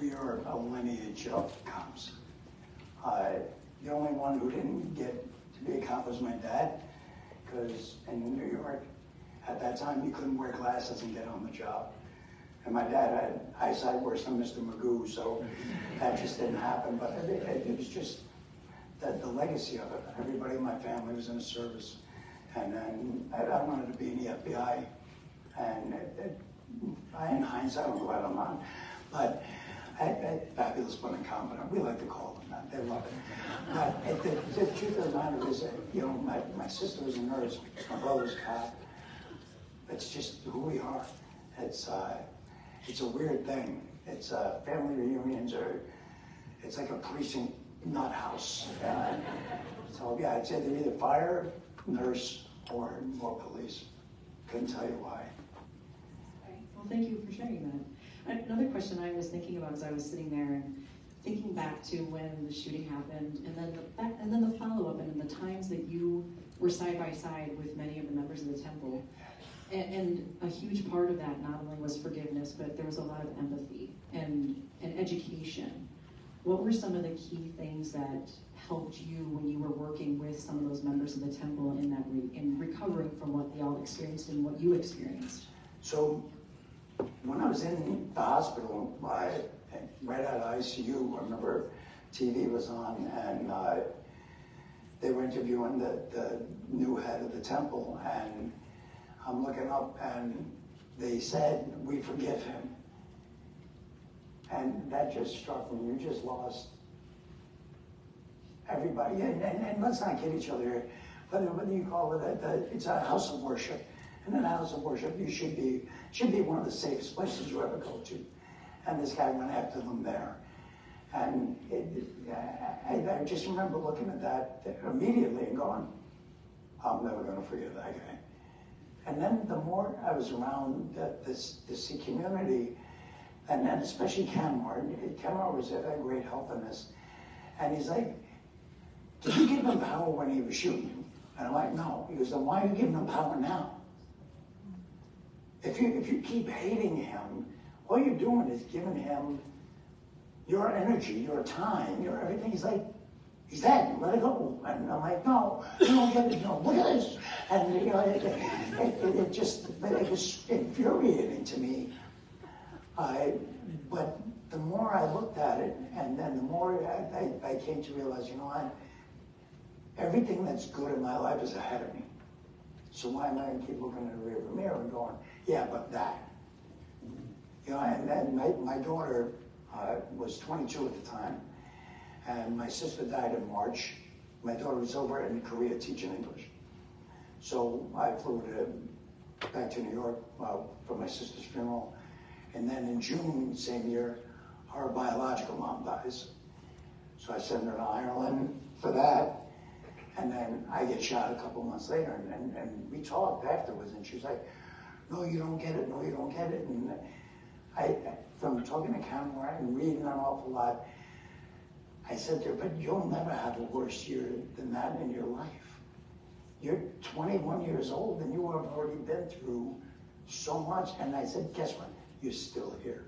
we are a lineage of cops. The only one who didn't get to be a cop was my dad, because in New York, at that time, you couldn't wear glasses and get on the job. And my dad had eyesight worse than Mr. Magoo, so that just didn't happen. But it was just the legacy of it. Everybody in my family was in the service. And then I wanted to be in the FBI. And in hindsight, I'm glad I'm not. But fabulous but incompetent. We like to call them that. They love it. But the truth of the matter is that, you know, my sister was a nurse, my brother's a cop. It's just who we are. It's a weird thing. It's family reunions it's like a precinct nut house. So yeah, I'd say they're either fire, nurse, or police. Couldn't tell you why. Well, thank you for sharing that. Another question I was thinking about as I was sitting there and thinking back to when the shooting happened, and then the follow-up, and the times that you were side by side with many of the members of the temple. And a huge part of that not only was forgiveness, but there was a lot of empathy and education. What were some of the key things that helped you when you were working with some of those members of the temple in recovering from what they all experienced and what you experienced? So when I was in the hospital, right out of ICU, I remember TV was on, and they were interviewing the new head of the temple, and I'm looking up, and they said, "We forgive him." And that just struck me. You just lost everybody. And let's not kid each other here. Whether you call it it's a house of worship. And in a house of worship, you should be one of the safest places you ever go to. And this guy went after them there. And I just remember looking at that immediately and going, I'm never going to forget that guy. And then the more I was around the Sikh community, and then especially Kenmore was a great help in this. And he's like, did you give him power when he was shooting you? And I'm like, no. He goes, then why are you giving him power now? If you keep hating him, all you're doing is giving him your energy, your time, your everything. He's like, he's dead, let it go. And I'm like, no, you don't get it, no, look at this. And you know, it was infuriating to me. But the more I looked at it, and then the more I came to realize, you know what, everything that's good in my life is ahead of me. So why am I going to keep looking in the rearview mirror and going, yeah, but that. You know, and my daughter was 22 at the time, and my sister died in March. My daughter was over in Korea teaching English. So I flew back to New York for my sister's funeral. And then in June, same year, our biological mom dies. So I send her to Ireland for that. And then I get shot a couple months later. And we talked afterwards, and she was like, no, you don't get it. No, you don't get it. And from talking to Kenmore and reading an awful lot, I said to her, but you'll never have a worse year than that in your life. You're 21 years old, and you have already been through so much. And I said, guess what? You're still here.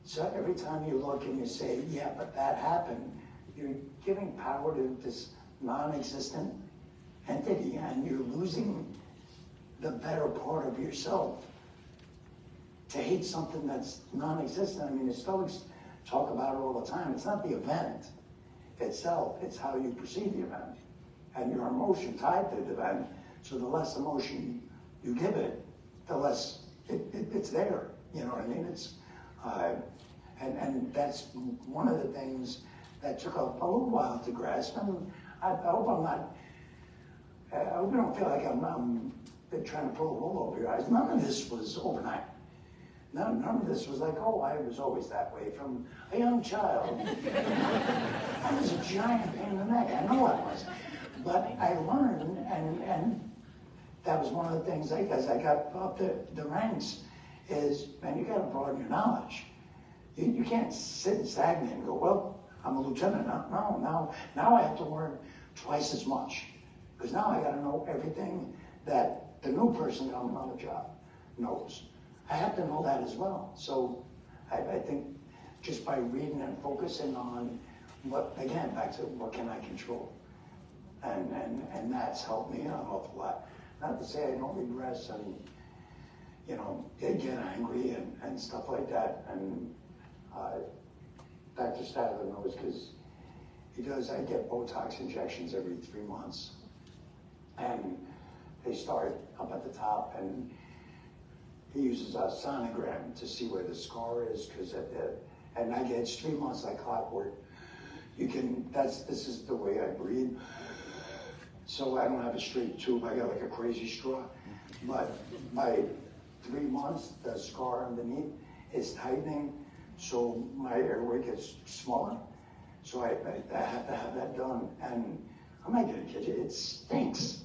So every time you look and you say, yeah, but that happened, you're giving power to this non-existent entity, and you're losing the better part of yourself to hate something that's non-existent. I mean, the Stoics talk about it all the time. It's not the event itself, it's how you perceive the event and your emotion tied to the event. So the less emotion you give it, the less it's there. You know what I mean? It's and that's one of the things that took a little while to grasp. And I hope I'm not. I hope you don't feel like I'm trying to pull a wool over your eyes. None of this was overnight. None of this was like, oh, I was always that way from a young child. I was a giant pain in the neck. I know I was. But I learned, and that was one of the things, as I got up the ranks, is, man, you got to broaden your knowledge. You can't sit and stagnate and go, well, I'm a lieutenant now. Now I have to learn twice as much. Because now I got to know everything that the new person on the job knows. I have to know that as well. So I think just by reading and focusing on what, again, back to what can I control? And that's helped me an awful lot. Not to say I don't regress and, you know, get angry and stuff like that. And Dr. Stadler knows because I get Botox injections every 3 months. And they start up at the top, and he uses a sonogram to see where the scar is, and I get, it's 3 months like clockwork. This is the way I breathe. So I don't have a straight tube, I got like a crazy straw. But by 3 months, the scar underneath is tightening, so my airway gets smaller. So I have to have that done, and I'm not gonna kid you, it stinks.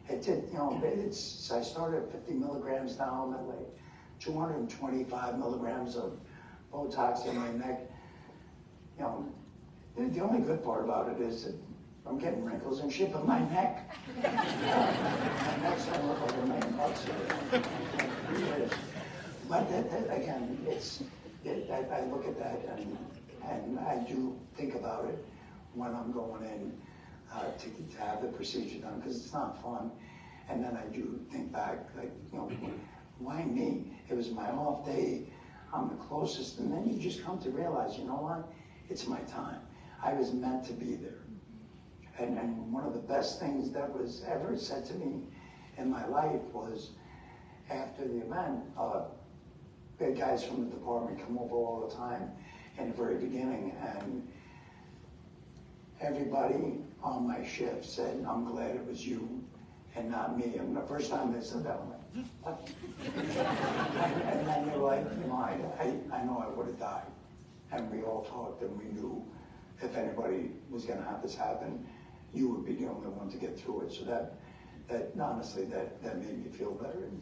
It did, you know, I started at 50 milligrams down at like 225 milligrams of Botox in my neck. You know, the only good part about it is that I'm getting wrinkles and shit on my neck. My neck's gonna look like $1 million here. But again, I look at that and I do think about it when I'm going in to have the procedure done, because it's not fun. And then I do think back, like, you know, why me? It was my off day. I'm the closest, and then you just come to realize, you know what? It's my time. I was meant to be there. And one of the best things that was ever said to me in my life was, after the event, we had guys from the department come over all the time in the very beginning, and everybody on my shift said, I'm glad it was you and not me. And the first time they said that, I'm like, what? And then they were like, you know, I know I would have died. And we all talked, and we knew if anybody was going to have this happen, you would be the only one to get through it. So that honestly, that made me feel better. And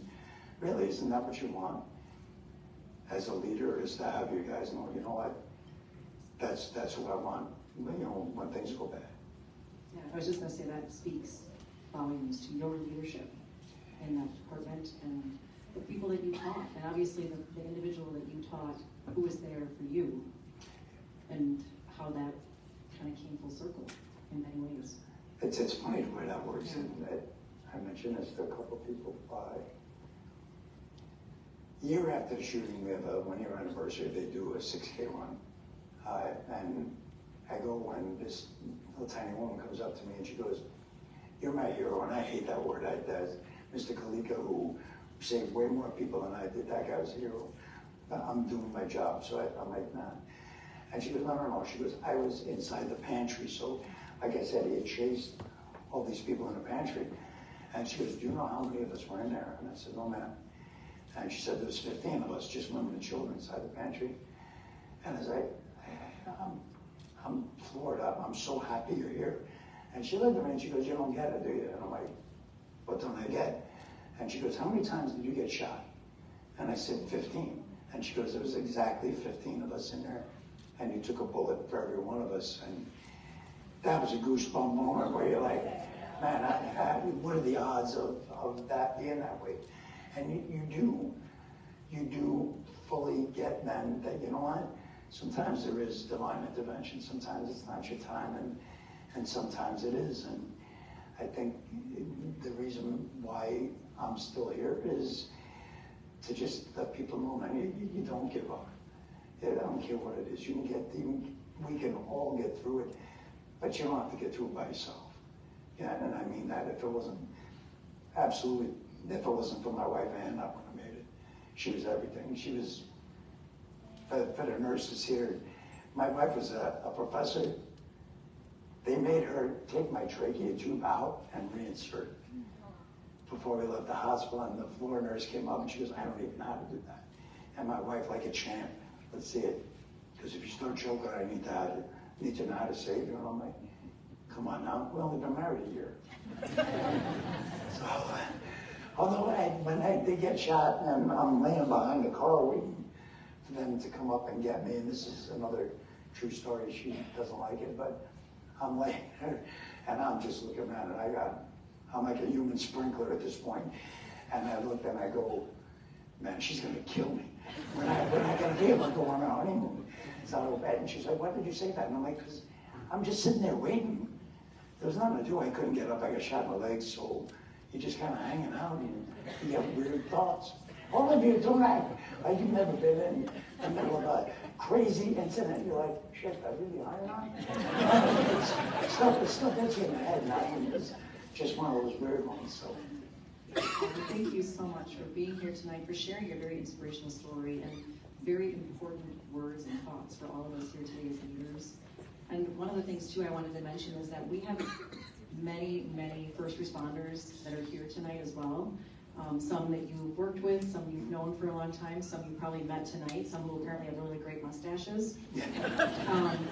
really, isn't that what you want as a leader, is to have you guys know, you know what, that's what I want, you know, when things go bad. Yeah, I was just going to say that speaks volumes to your leadership in that department and the people that you taught, and obviously the individual that you taught who was there for you, and how that kind of came full circle in many ways. It's funny the way that works, yeah. And I mentioned this to a couple of people. Year after the shooting, we have a 1-year anniversary. They do a 6K run, and I go, and this little tiny woman comes up to me and she goes, "You're my hero," and I hate that word. Mr. Kalika, who saved way more people than I did, that guy was a hero. I'm doing my job, so I'm like, nah. And she goes, no. She goes, I was inside the pantry, so like I said, he had chased all these people in the pantry. And she goes, do you know how many of us were in there? And I said, no, ma'am. And she said, there was 15 of us, just women and children inside the pantry. And I was like, I'm floored up. I'm so happy you're here. And she looked at me and she goes, you don't get it, do you? And I'm like, what don't I get? And she goes, how many times did you get shot? And I said, 15. And she goes, there was exactly 15 of us in there. And you took a bullet for every one of us. And that was a goosebump moment where you're like, man, what are the odds of that being that way? And you do fully get then that, you know what? Sometimes there is divine intervention. Sometimes it's not your time, and sometimes it is. And I think the reason why I'm still here is to just let people know, man, you don't give up. I don't care what it is. We can all get through it, but you don't have to get through it by yourself. Yeah, and I mean that. If it wasn't for my wife, Ann, I wouldn't have made it. She was everything. She was, for the nurses here, my wife was a professor. They made her take my trachea tube out and reinsert it before we left the hospital, and the floor nurse came up and she goes, I don't even know how to do that. And my wife, like a champ, let's see it. Because if you start choking, I need to know how to save you. And I'm like, come on now, we've only been married a year. So, although when I did get shot and I'm laying behind the car waiting for them to come up and get me, and this is another true story, she doesn't like it, but I'm laying there and I'm just looking around, and I'm like a human sprinkler at this point. And I look and I go, man, she's gonna kill me. We're not gonna be able to go on our honeymoon. It's out of bed, and she's like, why did you say that? And I'm like, because I'm just sitting there waiting. There was nothing to do. I couldn't get up. I got shot in the legs, so you're just kind of hanging out, and you have weird thoughts. All of you don't act like you've never been in the middle of a crazy incident. You're like, shit, I really high now? Stuff gets you in the head, and it's just one of those weird ones. So. Thank you so much for being here tonight, for sharing your very inspirational story and very important words and thoughts for all of us here today as leaders. And one of the things, too, I wanted to mention is that we have many, many first responders that are here tonight as well. Some that you've worked with, some you've known for a long time, some you probably met tonight, some who apparently have really great mustaches.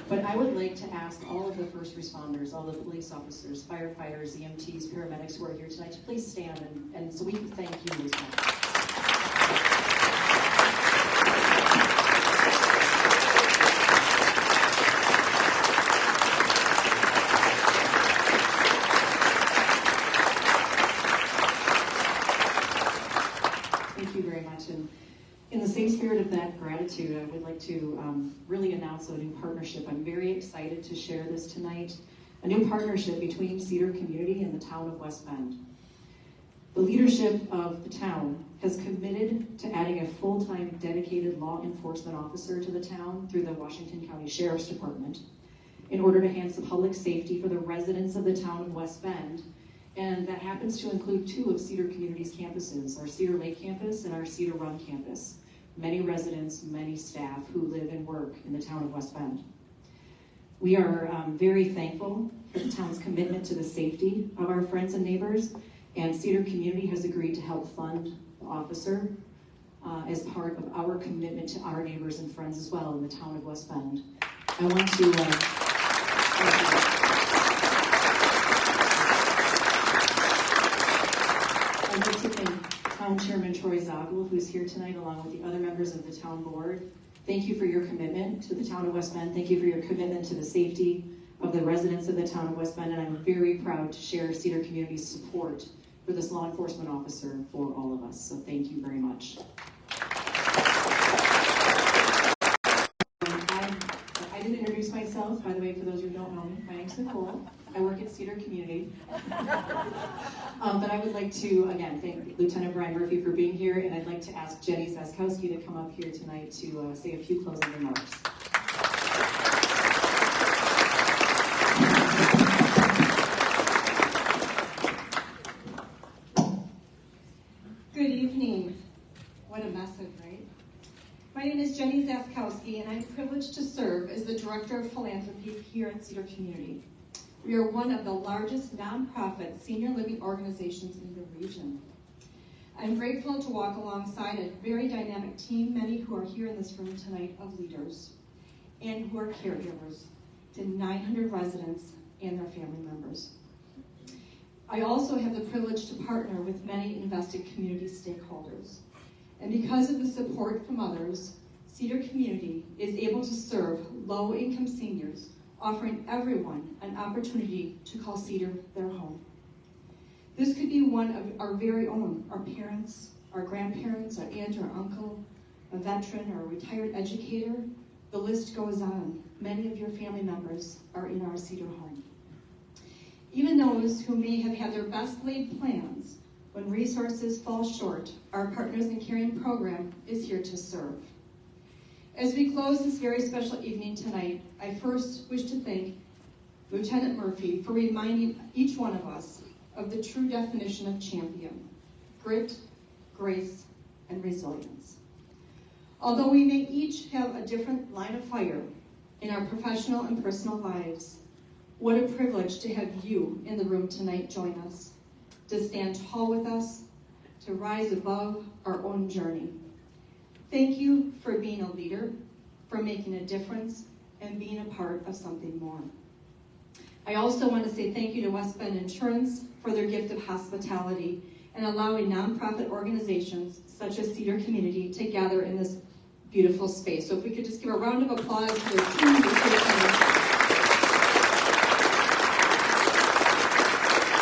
But I would like to ask all of the first responders, all the police officers, firefighters, EMTs, paramedics who are here tonight to please stand and so we can thank you as well. And in the same spirit of that gratitude, I would like to really announce a new partnership. I'm very excited to share this tonight. A new partnership between Cedar Community and the town of West Bend. The leadership of the town has committed to adding a full-time dedicated law enforcement officer to the town through the Washington County Sheriff's Department in order to enhance the public safety for the residents of the town of West Bend. And that happens to include 2 of Cedar Community's campuses, our Cedar Lake campus and our Cedar Run campus. Many residents, many staff who live and work in the town of West Bend. We are very thankful for the town's commitment to the safety of our friends and neighbors, and Cedar Community has agreed to help fund the officer as part of our commitment to our neighbors and friends as well in the town of West Bend. I want to I'd like to thank Town Chairman Troy Zogel, who's here tonight, along with the other members of the town board. Thank you for your commitment to the town of West Bend. Thank you for your commitment to the safety of the residents of the town of West Bend, and I'm very proud to share Cedar Community's support for this law enforcement officer for all of us. So thank you very much. I didn't introduce myself, by the way, for those who don't know me. My name's Nicole. I work at Cedar Community. But I would like to, again, thank Lieutenant Brian Murphy for being here, and I'd like to ask Jenny Zaskowski to come up here tonight to say a few closing remarks. Good evening. What a message, right? My name is Jenny Zaskowski, and I'm privileged to serve as the Director of Philanthropy here at Cedar Community. We are one of the largest nonprofit senior living organizations in the region. I'm grateful to walk alongside a very dynamic team, many who are here in this room tonight, of leaders and who are caregivers to 900 residents and their family members. I also have the privilege to partner with many invested community stakeholders. And because of the support from others, Cedar Community is able to serve low-income seniors, offering everyone an opportunity to call Cedar their home. This could be one of our very own, our parents, our grandparents, our aunt or uncle, a veteran or a retired educator. The list goes on. Many of your family members are in our Cedar home. Even those who may have had their best laid plans, when resources fall short, our Partners in Caring program is here to serve. As we close this very special evening tonight, I first wish to thank Lieutenant Murphy for reminding each one of us of the true definition of champion: grit, grace, and resilience. Although we may each have a different line of fire in our professional and personal lives, what a privilege to have you in the room tonight join us, to stand tall with us, to rise above our own journey. Thank you for being a leader, for making a difference, and being a part of something more. I also want to say thank you to West Bend Insurance for their gift of hospitality and allowing nonprofit organizations such as Cedar Community to gather in this beautiful space. So if we could just give a round of applause for the team.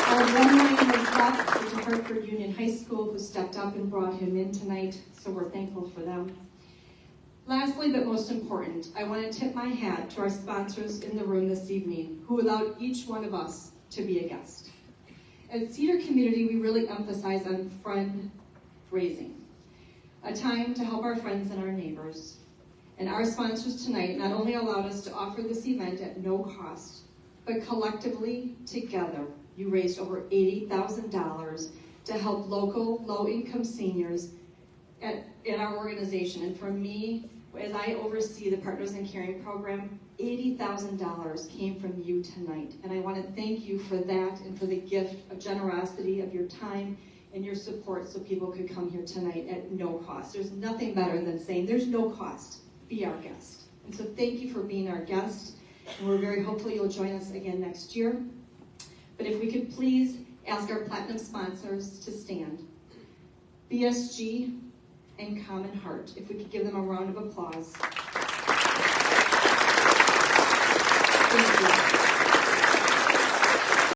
Our one line was left to Hartford Union High School, who stepped up and brought him in tonight, so we're thankful for them. Lastly, but most important, I want to tip my hat to our sponsors in the room this evening, who allowed each one of us to be a guest. At Cedar Community, we really emphasize on fundraising, a time to help our friends and our neighbors. And our sponsors tonight not only allowed us to offer this event at no cost, but collectively, together, you raised over $80,000 to help local low-income seniors in our organization. And for me, as I oversee the Partners in Caring program, $80,000 came from you tonight. And I want to thank you for that and for the gift of generosity of your time and your support so people could come here tonight at no cost. There's nothing better than saying there's no cost, be our guest. And so thank you for being our guest. And we're very hopeful you'll join us again next year. But if we could please ask our platinum sponsors to stand. BSG and Common Heart, if we could give them a round of applause. Thank you.